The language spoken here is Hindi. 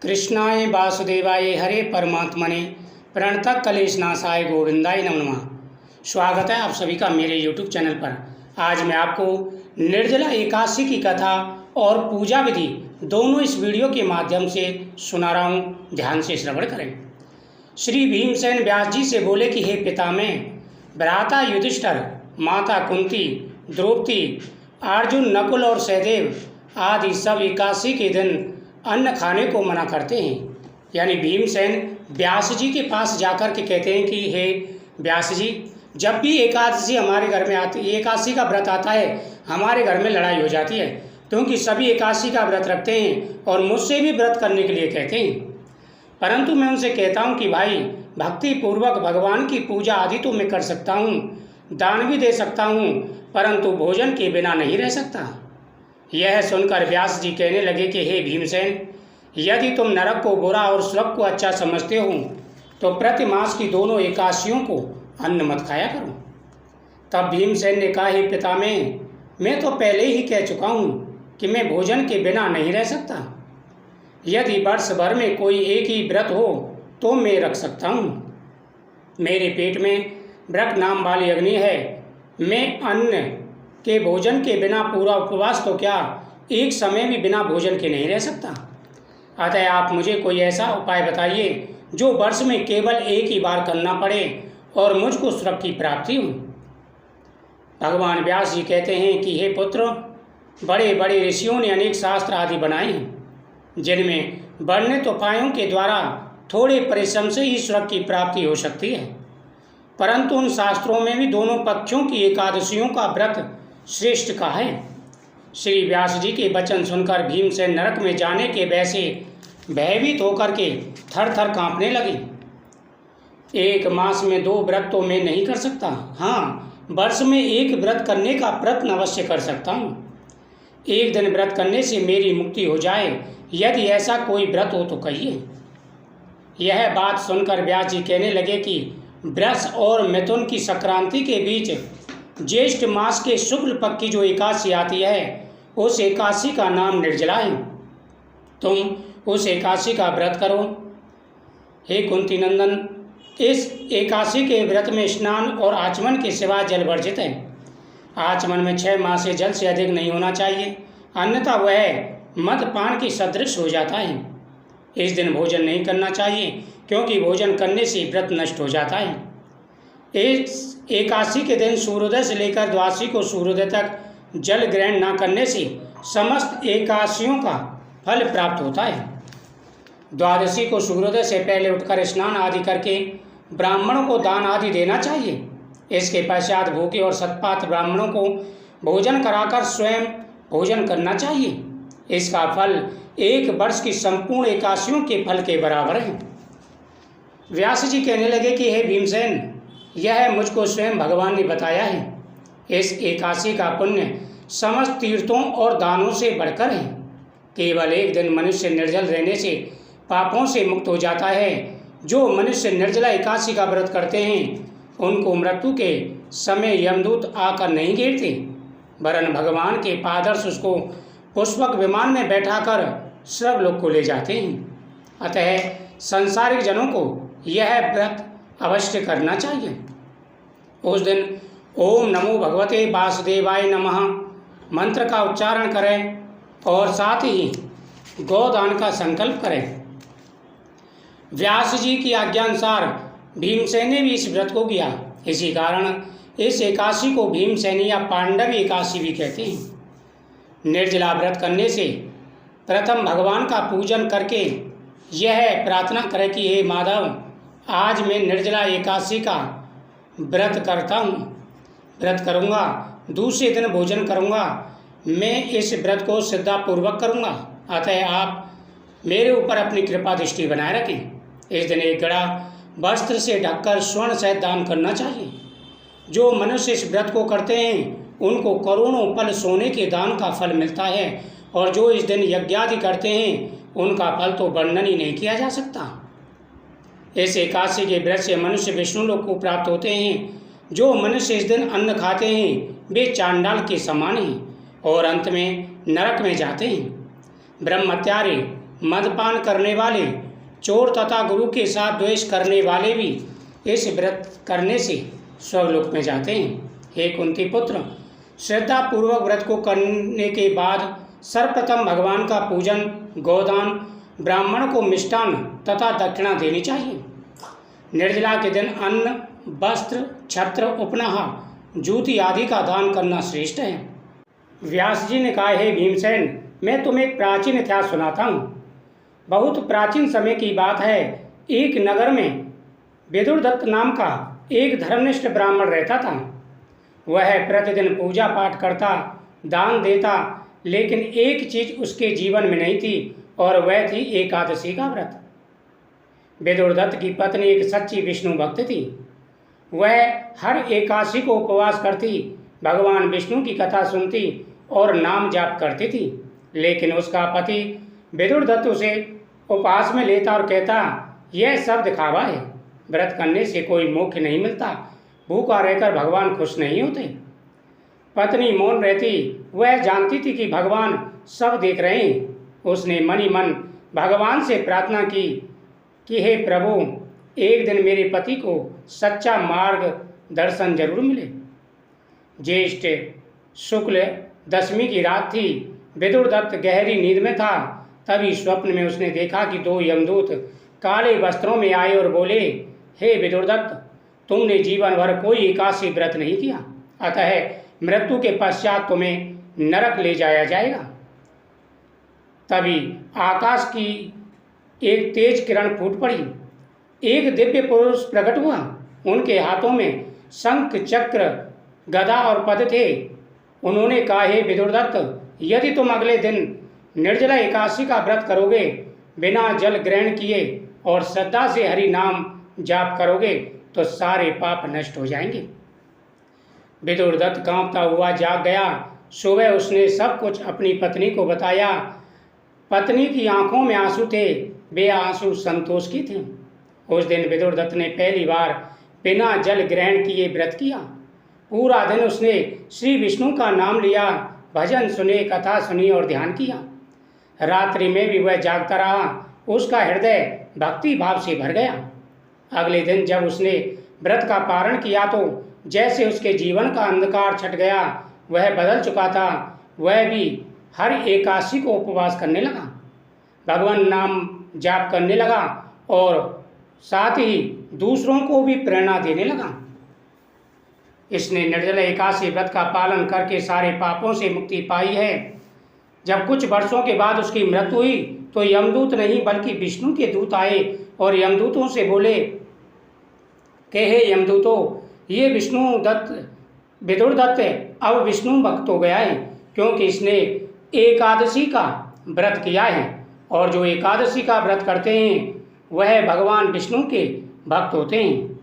कृष्णाय वासुदेवाय हरे परमात्मने प्रणतः कलेशनाशाय गोविंदाय नमो नमः। स्वागत है आप सभी का मेरे YouTube चैनल पर। आज मैं आपको निर्जला एकादशी की कथा और पूजा विधि दोनों इस वीडियो के माध्यम से सुना रहा हूँ, ध्यान से श्रवण करें। श्री भीमसेन व्यास जी से बोले कि हे पितामह, भ्राता युधिष्ठिर, माता कुंती, द्रौपदी, अर्जुन, नकुल और सहदेव आदि सब एकादशी के दिन अन्न खाने को मना करते हैं। यानी भीमसेन व्यास जी के पास जाकर के कहते हैं कि हे व्यास जी, जब भी एकादशी हमारे घर में आती, एकादशी का व्रत आता है, हमारे घर में लड़ाई हो जाती है, क्योंकि सभी एकादशी का व्रत रखते हैं और मुझसे भी व्रत करने के लिए कहते हैं। परंतु मैं उनसे कहता हूँ कि भाई, भक्ति पूर्वक भगवान की पूजा आदि तो मैं कर सकता हूँ, दान भी दे सकता हूँ, परंतु भोजन के बिना नहीं रह सकता। यह सुनकर व्यास जी कहने लगे कि हे भीमसेन, यदि तुम नरक को बुरा और स्वर्ग को अच्छा समझते हो तो प्रति मास की दोनों एकादशियों को अन्न मत खाया करो। तब भीमसेन ने कहा, हे पितामह, मैं तो पहले ही कह चुका हूँ कि मैं भोजन के बिना नहीं रह सकता। यदि वर्ष भर में कोई एक ही व्रत हो तो मैं रख सकता हूँ। मेरे पेट में व्रत नाम वाली अग्नि है। मैं अन्न के भोजन के बिना पूरा उपवास तो क्या, एक समय भी बिना भोजन के नहीं रह सकता। अतः आप मुझे कोई ऐसा उपाय बताइए जो वर्ष में केवल एक ही बार करना पड़े और मुझको स्वर्ग की प्राप्ति हो। भगवान व्यास जी कहते हैं कि हे पुत्र, बड़े बड़े ऋषियों ने अनेक शास्त्र आदि बनाए हैं, जिनमें वर्णित उपायों के द्वारा थोड़े परिश्रम से ही स्वर्ग की प्राप्ति हो सकती है। परंतु उन शास्त्रों में भी दोनों पक्षों की एकादशियों का व्रत श्रेष्ठ का है। श्री व्यास जी के वचन सुनकर भीमसेन नरक में जाने के भय से भयभीत होकर के थर थर कांपने लगे। एक मास में 2 व्रत तो मैं नहीं कर सकता, हाँ, वर्ष में एक व्रत करने का प्रयत्न अवश्य कर सकता हूँ। एक दिन व्रत करने से मेरी मुक्ति हो जाए, यदि ऐसा कोई व्रत हो तो कहिए। यह बात सुनकर व्यास जी कहने लगे कि वृष और मिथुन की संक्रांति के बीच ज्येष्ठ मास के शुक्ल पक्ष की जो एकादशी आती है, उस एकादशी का नाम निर्जला है। तुम उस एकादशी का व्रत करो। हे कुंती नंदन, इस एकादशी के व्रत में स्नान और आचमन के सिवा जल वर्जित है। आचमन में 6 मास से जल से अधिक नहीं होना चाहिए, अन्यथा वह मदपान की सदृश हो जाता है। इस दिन भोजन नहीं करना चाहिए, क्योंकि भोजन करने से व्रत नष्ट हो जाता है। इस एकादशी के दिन सूर्योदय से लेकर द्वादशी को सूर्योदय तक जल ग्रहण न करने से समस्त एकादशियों का फल प्राप्त होता है। द्वादशी को सूर्योदय से पहले उठकर स्नान आदि करके ब्राह्मणों को दान आदि देना चाहिए। इसके पश्चात भूखे और सत्पात्र ब्राह्मणों को भोजन कराकर स्वयं भोजन करना चाहिए। इसका फल 1 वर्ष की संपूर्ण एकादशियों के फल के बराबर है। व्यास जी कहने लगे कि हे भीमसेन, यह मुझको स्वयं भगवान ने बताया है। इस एकादशी का पुण्य समस्त तीर्थों और दानों से बढ़कर है। केवल एक दिन मनुष्य निर्जल रहने से पापों से मुक्त हो जाता है। जो मनुष्य निर्जला एकादशी का व्रत करते हैं, उनको मृत्यु के समय यमदूत आकर नहीं घेरते, वरन भगवान के पादर्श उसको पुष्पक विमान में बैठाकर स्वर्गलोक को ले जाते हैं। अतः संसारिक जनों को यह व्रत अवश्य करना चाहिए। उस दिन ओम नमो भगवते वासुदेवाय नमः मंत्र का उच्चारण करें और साथ ही गोदान का संकल्प करें। व्यास जी की आज्ञानुसार भीमसेन ने भी इस व्रत को किया। इसी कारण इस एकादशी को भीमसेनी या पांडवी एकादशी भी कहते हैं। निर्जला व्रत करने से प्रथम भगवान का पूजन करके यह प्रार्थना करें कि हे माधव, आज मैं निर्जला एकादशी का व्रत करता हूँ, व्रत करूँगा, दूसरे दिन भोजन करूँगा। मैं इस व्रत को श्रद्धापूर्वक करूँगा, अतः आप मेरे ऊपर अपनी कृपा दृष्टि बनाए रखें। इस दिन एक गड़ा वस्त्र से ढककर स्वर्ण सहित दान करना चाहिए। जो मनुष्य इस व्रत को करते हैं, उनको करोड़ों पल सोने के दान का फल मिलता है, और जो इस दिन यज्ञादि करते हैं, उनका फल तो वर्णन ही नहीं किया जा सकता। इस एकादशी के व्रत से मनुष्य विष्णु लोक को प्राप्त होते हैं। जो मनुष्य इस दिन अन्न खाते हैं, वे चांडाल के समान हैं और अंत में नरक में जाते हैं। ब्रह्मत्यारे मदपान करने वाले, चोर तथा गुरु के साथ द्वेष करने वाले भी इस व्रत करने से स्वर्गलोक में जाते हैं। हे कुंती पुत्र, श्रद्धा पूर्वक व्रत को करने के बाद सर्वप्रथम भगवान का पूजन, गोदान, ब्राह्मण को मिष्टान तथा दक्षिणा देनी चाहिए। निर्जला के दिन अन्न, वस्त्र, छत्र, उपनहा, जूती आदि का दान करना श्रेष्ठ है। व्यास जी ने कहा, हे भीमसेन, मैं तुम्हें एक प्राचीन इतिहास सुनाता हूँ। बहुत प्राचीन समय की बात है। एक नगर में विदुरदत्त नाम का एक धर्मनिष्ठ ब्राह्मण रहता था। वह प्रतिदिन पूजा पाठ करता, दान देता, लेकिन एक चीज उसके जीवन में नहीं थी और वह थी एकादशी का व्रत। विदुरदत्त की पत्नी एक सच्ची विष्णु भक्त थी। वह हर एकादशी को उपवास करती, भगवान विष्णु की कथा सुनती और नाम जाप करती थी। लेकिन उसका पति विदुरदत्त उसे उपवास में लेता और कहता, यह सब दिखावा है, व्रत करने से कोई मोक्ष नहीं मिलता, भूखा रहकर भगवान खुश नहीं होते। पत्नी मौन रहती। वह जानती थी कि भगवान सब देख रहे हैं। उसने मन ही मन भगवान से प्रार्थना की कि हे प्रभु, एक दिन मेरे पति को सच्चा मार्ग दर्शन जरूर मिले। ज्येष्ठ शुक्ल दशमी की रात थी। विदुरदत्त गहरी नींद में था। तभी स्वप्न में उसने देखा कि दो यमदूत काले वस्त्रों में आए और बोले, हे विदुरदत्त, तुमने जीवन भर कोई एकादशी व्रत नहीं किया, अतः मृत्यु के पश्चात तुम्हें नरक ले जाया जाएगा। तभी आकाश की एक तेज किरण फूट पड़ी। एक दिव्य पुरुष प्रकट हुआ। उनके हाथों में शंख, चक्र, गदा और पद थे। उन्होंने कहा, हे विदुरदत्त, यदि तुम अगले दिन निर्जला एकादशी का व्रत करोगे, बिना जल ग्रहण किए और श्रद्धा से हरि नाम जाप करोगे तो सारे पाप नष्ट हो जाएंगे। विदुरदत्त कांपता हुआ जाग गया। सुबह उसने सब कुछ अपनी पत्नी को बताया। पत्नी की आंखों में आंसू थे। वे आंसू संतोष की थे। उस दिन विदुरदत्त ने पहली बार बिना जल ग्रहण किए व्रत किया। पूरा दिन उसने श्री विष्णु का नाम लिया, भजन सुने, कथा सुनी और ध्यान किया। रात्रि में भी वह जागता रहा। उसका हृदय भक्ति भाव से भर गया। अगले दिन जब उसने व्रत का पारण किया तो जैसे उसके जीवन का अंधकार छट गया। वह बदल चुका था। वह भी हर एकादशी को उपवास करने लगा, भगवान नाम जाप करने लगा और साथ ही दूसरों को भी प्रेरणा देने लगा। इसने निर्जला एकादशी व्रत का पालन करके सारे पापों से मुक्ति पाई है। जब कुछ वर्षों के बाद उसकी मृत्यु हुई तो यमदूत नहीं बल्कि विष्णु के दूत आए और यमदूतों से बोले कि हे यमदूतों, ये विदुरदत्त अब विष्णु भक्त हो गया है, क्योंकि इसने एकादशी का व्रत किया है और जो एकादशी का व्रत करते हैं वह भगवान विष्णु के भक्त होते हैं।